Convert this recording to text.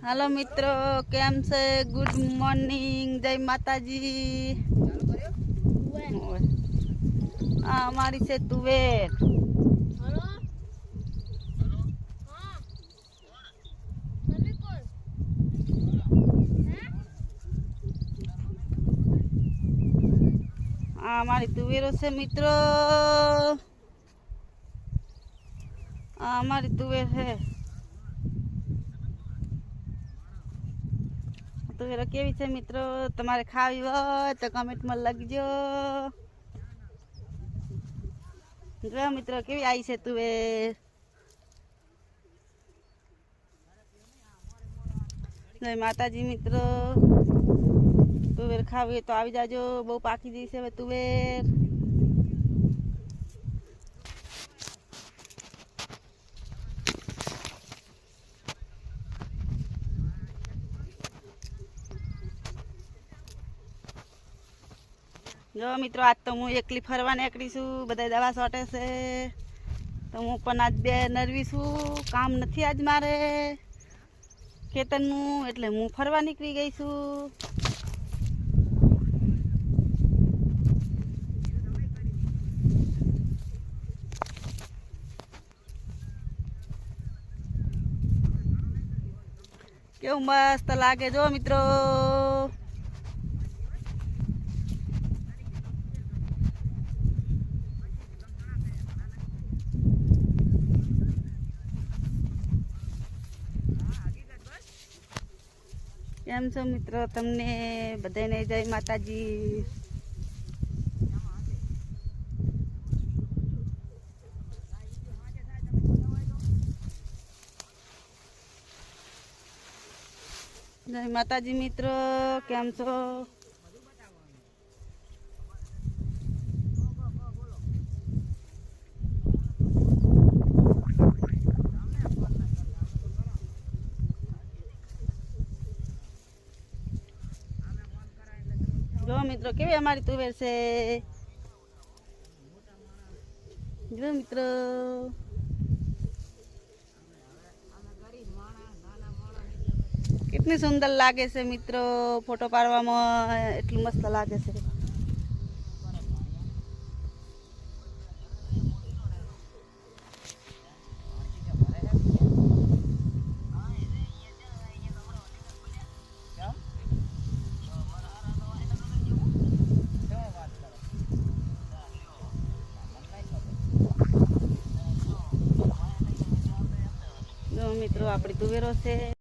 Hello मित्रों, केम से good morning, जय माताजी। हमारी से तुवेर हमारी तुवेरों से मित्रों, हमारी तुवेर है। तुवेरो केवी छे मित्रों? तमारे खावी होय तो कमेंट में लखजो। जो मित्रों केवी आई छे तुवेर। जय माताजी मित्रों। तुवेर खावी तो आवी जाजो, बहु पाकी जई छे हवे तुवेर। जो मित्रों आज तो हूँ एकली फरवा निकली छू, बधाय दवा सोटे से तो हूँ पण आज बे नरवी छू। काम नहीं आज मारे खेतरनु एटले हूँ फरवा निकली गई छू। केवुं मस्त लागे जो मित्रों। केम छो मित्रों? तमने बधाने जय माताजी। जय माताजी मित्रों, केम छो? जो मित्रों केवी हमारी तुवेर से। जो मित्रों कितनी सुंदर लागे से मित्रों, फोटो पाड़वामां एटलुं मस्त लागे से। जो मित्रों आपणी तुवेरो से।